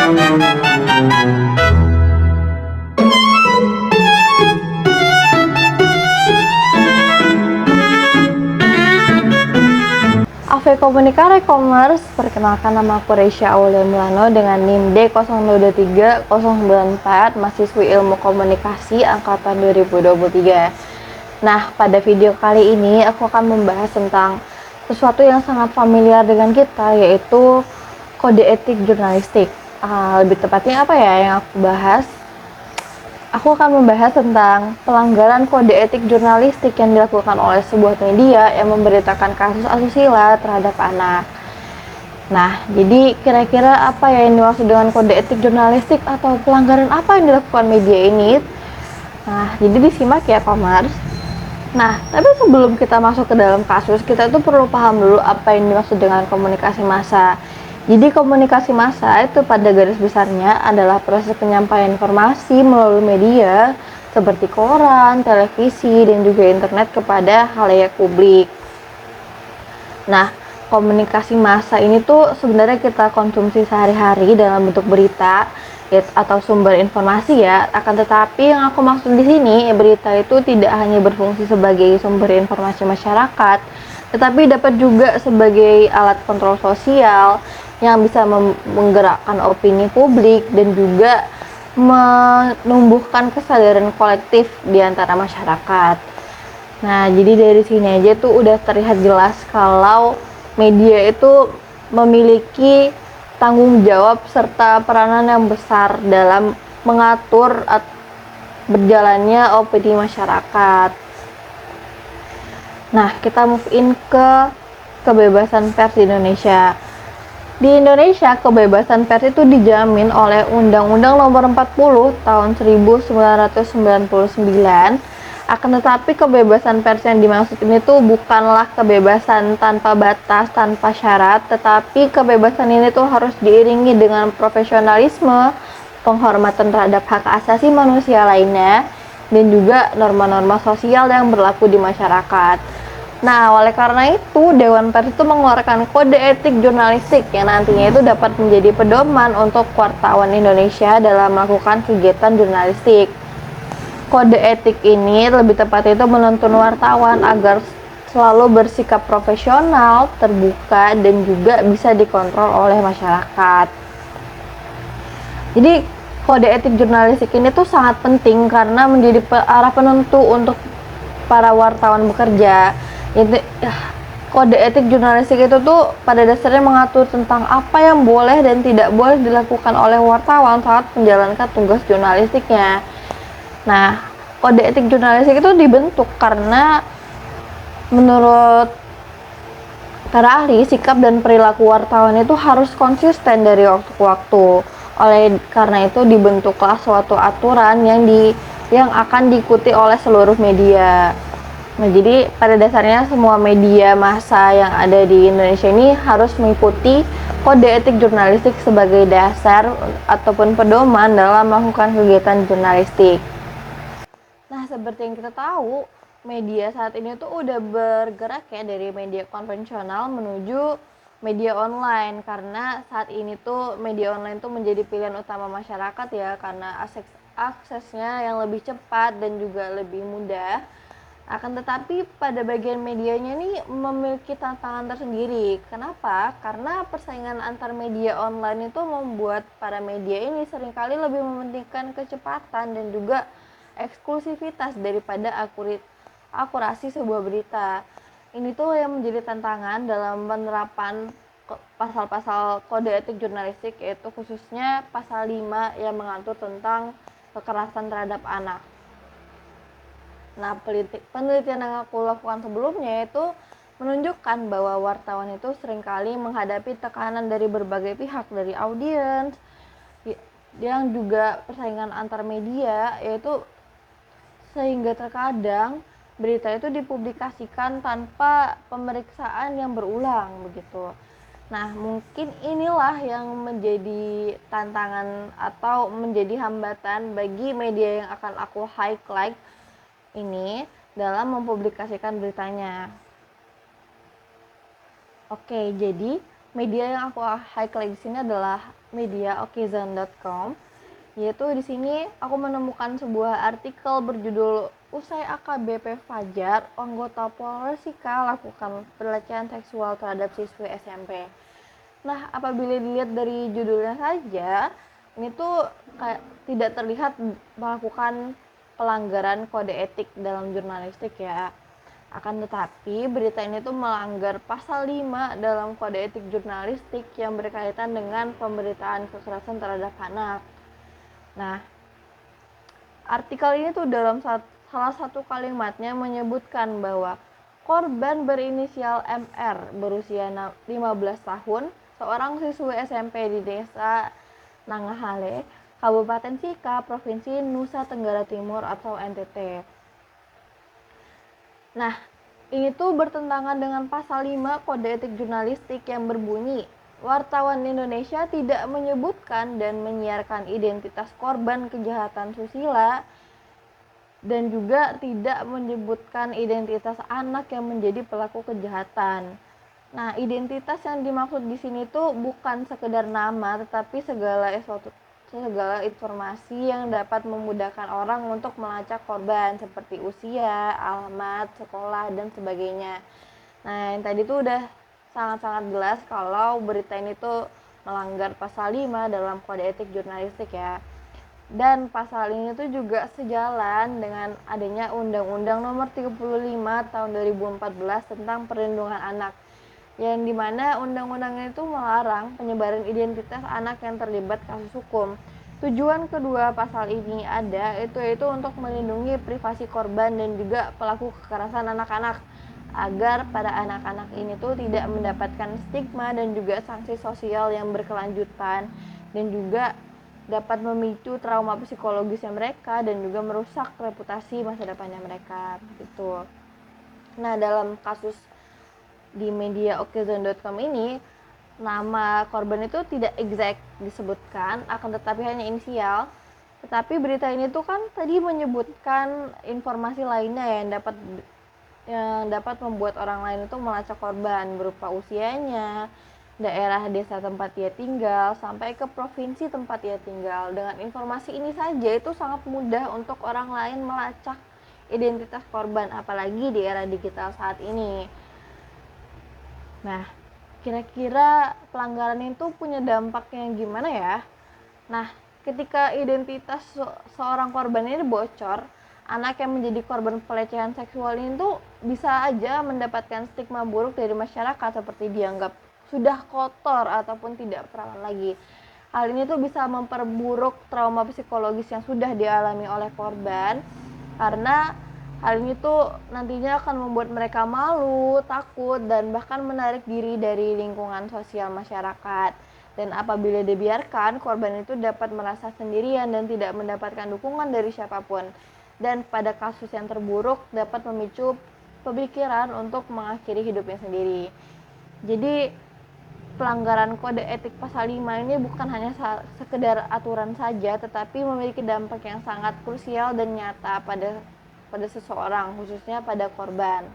AV Komunika Re-commerce, perkenalkan nama aku Reisha Aulia Milano dengan NIM D023094, mahasiswi Ilmu Komunikasi angkatan 2023. Nah, pada video kali ini aku akan membahas tentang sesuatu yang sangat familiar dengan kita, yaitu kode etik jurnalistik. Lebih tepatnya apa ya yang aku bahas? Aku akan membahas tentang pelanggaran kode etik jurnalistik yang dilakukan oleh sebuah media yang memberitakan kasus asusila terhadap anak. Nah, jadi kira-kira apa ya yang dimaksud dengan kode etik jurnalistik atau pelanggaran apa yang dilakukan media ini? Nah, jadi disimak ya, Komers. Nah, tapi sebelum kita masuk ke dalam kasus, kita itu perlu paham dulu apa yang dimaksud dengan komunikasi massa. Jadi komunikasi massa itu pada garis besarnya adalah proses penyampaian informasi melalui media seperti koran, televisi, dan juga internet kepada khalayak publik. Nah, komunikasi massa ini tuh sebenarnya kita konsumsi sehari-hari dalam bentuk berita atau sumber informasi ya. Akan tetapi yang aku maksud di sini, berita itu tidak hanya berfungsi sebagai sumber informasi masyarakat, tetapi dapat juga sebagai alat kontrol sosial yang bisa menggerakkan opini publik dan juga menumbuhkan kesadaran kolektif di antara masyarakat. Nah, jadi dari sini aja tuh udah terlihat jelas kalau media itu memiliki tanggung jawab serta peranan yang besar dalam mengatur berjalannya opini masyarakat. Nah, kita move in ke kebebasan pers di Indonesia. Di Indonesia, kebebasan pers itu dijamin oleh Undang-Undang Nomor 40 Tahun 1999. Akan tetapi kebebasan pers yang dimaksud ini tuh bukanlah kebebasan tanpa batas, tanpa syarat, tetapi kebebasan ini tuh harus diiringi dengan profesionalisme, penghormatan terhadap hak asasi manusia lainnya, dan juga norma-norma sosial yang berlaku di masyarakat. Nah, oleh karena itu, Dewan Pers itu mengeluarkan kode etik jurnalistik yang nantinya itu dapat menjadi pedoman untuk wartawan Indonesia dalam melakukan kegiatan jurnalistik. Kode etik ini lebih tepatnya itu menuntun wartawan agar selalu bersikap profesional, terbuka, dan juga bisa dikontrol oleh masyarakat. Jadi, kode etik jurnalistik ini tuh sangat penting karena menjadi arah penentu untuk para wartawan bekerja. Kode etik jurnalistik itu tuh pada dasarnya mengatur tentang apa yang boleh dan tidak boleh dilakukan oleh wartawan saat menjalankan tugas jurnalistiknya. Nah, kode etik jurnalistik itu dibentuk karena menurut para ahli, sikap dan perilaku wartawan itu harus konsisten dari waktu ke waktu. Oleh karena itu dibentuklah suatu aturan yang akan diikuti oleh seluruh media. Nah, jadi pada dasarnya semua media massa yang ada di Indonesia ini harus mengikuti kode etik jurnalistik sebagai dasar ataupun pedoman dalam melakukan kegiatan jurnalistik. Nah, seperti yang kita tahu, media saat ini tuh udah bergerak ya dari media konvensional menuju media online, karena saat ini tuh media online tuh menjadi pilihan utama masyarakat ya, karena aksesnya yang lebih cepat dan juga lebih mudah. Akan tetapi pada bagian medianya ini memiliki tantangan tersendiri. Kenapa? Karena persaingan antar media online itu membuat para media ini seringkali lebih mementingkan kecepatan dan juga eksklusivitas daripada akurasi sebuah berita. Ini tuh yang menjadi tantangan dalam penerapan pasal-pasal kode etik jurnalistik, yaitu khususnya pasal 5 yang mengatur tentang kekerasan terhadap anak. Nah, penelitian yang aku lakukan sebelumnya itu menunjukkan bahwa wartawan itu seringkali menghadapi tekanan dari berbagai pihak, dari audiens, yang juga persaingan antar media, yaitu sehingga terkadang berita itu dipublikasikan tanpa pemeriksaan yang berulang begitu. Nah, mungkin inilah yang menjadi tantangan atau menjadi hambatan bagi media yang akan aku highlight ini dalam mempublikasikan beritanya. Oke, jadi Media yang aku highlight di sini adalah media okezon.com. Yaitu di sini aku menemukan sebuah artikel berjudul "Usai AKBP Fajar, anggota Polresika lakukan pelecehan seksual terhadap siswi SMP". Nah, apabila dilihat dari judulnya saja, ini tuh kayak tidak terlihat melakukan pelanggaran kode etik dalam jurnalistik ya. Akan tetapi, berita ini tuh melanggar pasal 5 dalam kode etik jurnalistik yang berkaitan dengan pemberitaan kekerasan terhadap anak. Nah, artikel ini tuh dalam salah satu kalimatnya menyebutkan bahwa korban berinisial MR berusia 15 tahun, seorang siswi SMP di desa Nangahale, Kabupaten Sika, Provinsi Nusa Tenggara Timur atau NTT. Nah, ini tuh bertentangan dengan pasal 5 Kode Etik Jurnalistik yang berbunyi, wartawan Indonesia tidak menyebutkan dan menyiarkan identitas korban kejahatan susila dan juga tidak menyebutkan identitas anak yang menjadi pelaku kejahatan. Nah, identitas yang dimaksud di sini tuh bukan sekedar nama, tetapi segala informasi yang dapat memudahkan orang untuk melacak korban seperti usia, alamat, sekolah, dan sebagainya. Nah, yang tadi tuh udah sangat-sangat jelas kalau berita ini tuh melanggar pasal 5 dalam Kode Etik Jurnalistik ya. Dan pasal ini tuh juga sejalan dengan adanya Undang-Undang Nomor 35 Tahun 2014 tentang Perlindungan Anak, yang dimana undang-undang itu melarang penyebaran identitas anak yang terlibat kasus hukum. Tujuan kedua pasal ini yaitu untuk melindungi privasi korban dan juga pelaku kekerasan anak-anak, agar pada anak-anak ini tuh tidak mendapatkan stigma dan juga sanksi sosial yang berkelanjutan, dan juga dapat memicu trauma psikologisnya mereka dan juga merusak reputasi masa depannya mereka gitu. Nah, dalam kasus di media okezon.com ini, nama korban itu tidak exact disebutkan, akan tetapi hanya inisial. Tetapi berita ini tuh kan tadi menyebutkan informasi lainnya yang dapat membuat orang lain itu melacak korban, berupa usianya, daerah desa tempat dia tinggal, sampai ke provinsi tempat dia tinggal. Dengan informasi ini saja itu sangat mudah untuk orang lain melacak identitas korban, apalagi di era digital saat ini. Nah, kira-kira pelanggaran itu punya dampak yang gimana ya? Nah, ketika identitas seorang korban ini bocor, anak yang menjadi korban pelecehan seksual ini tuh bisa aja mendapatkan stigma buruk dari masyarakat, seperti dianggap sudah kotor ataupun tidak perawan lagi. Hal ini tuh bisa memperburuk trauma psikologis yang sudah dialami oleh korban, karena hal ini tuh nantinya akan membuat mereka malu, takut, dan bahkan menarik diri dari lingkungan sosial masyarakat. Dan apabila dibiarkan, korban itu dapat merasa sendirian dan tidak mendapatkan dukungan dari siapapun. Dan pada kasus yang terburuk dapat memicu pemikiran untuk mengakhiri hidupnya sendiri. Jadi pelanggaran kode etik pasal 5 ini bukan hanya sekedar aturan saja, tetapi memiliki dampak yang sangat krusial dan nyata pada seseorang, khususnya pada korban.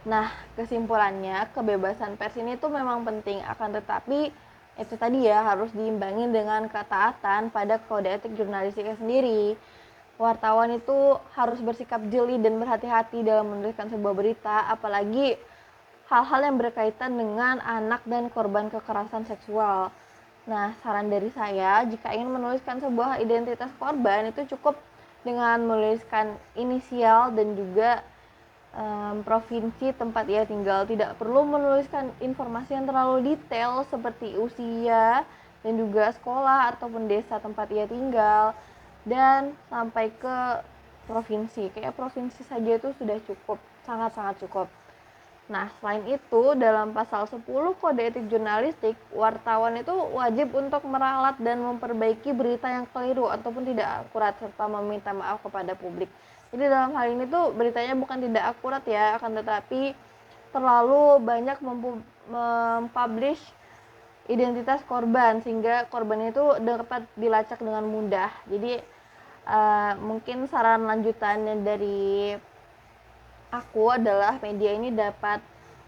Nah, kesimpulannya, kebebasan pers ini tuh memang penting, akan tetapi itu tadi ya harus diimbangi dengan ketaatan pada kode etik jurnalistiknya sendiri. Wartawan itu harus bersikap jeli dan berhati-hati dalam menuliskan sebuah berita, apalagi hal-hal yang berkaitan dengan anak dan korban kekerasan seksual. Nah, saran dari saya, jika ingin menuliskan sebuah identitas korban, itu cukup dengan menuliskan inisial dan juga provinsi tempat ia tinggal. Tidak perlu menuliskan informasi yang terlalu detail seperti usia dan juga sekolah ataupun desa tempat ia tinggal, dan sampai ke provinsi. Kayak provinsi saja itu sudah cukup, sangat-sangat cukup. Nah, selain itu, dalam pasal 10 Kode Etik Jurnalistik, wartawan itu wajib untuk meralat dan memperbaiki berita yang keliru ataupun tidak akurat, serta meminta maaf kepada publik. Jadi dalam hal ini tuh beritanya bukan tidak akurat ya, akan tetapi terlalu banyak mempublish identitas korban, sehingga korban itu dapat dilacak dengan mudah. Jadi mungkin saran lanjutannya dari aku adalah media ini dapat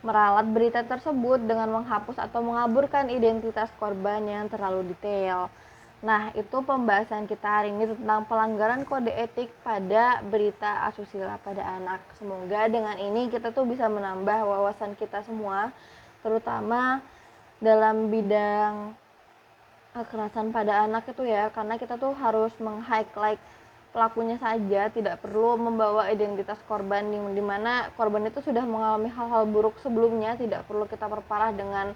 meralat berita tersebut dengan menghapus atau mengaburkan identitas korban yang terlalu detail. Nah, itu pembahasan kita hari ini tentang pelanggaran kode etik pada berita asusila pada anak. Semoga dengan ini kita tuh bisa menambah wawasan kita semua, terutama dalam bidang kekerasan pada anak itu ya, karena kita tuh harus meng-highlight pelakunya saja, tidak perlu membawa identitas korban, di mana korban itu sudah mengalami hal-hal buruk sebelumnya, tidak perlu kita perparah dengan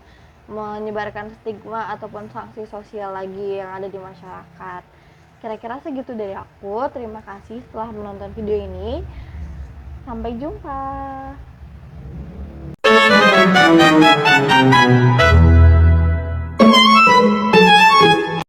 menyebarkan stigma ataupun sanksi sosial lagi yang ada di masyarakat. Kira-kira segitu dari aku. Terima kasih telah menonton video ini. Sampai jumpa.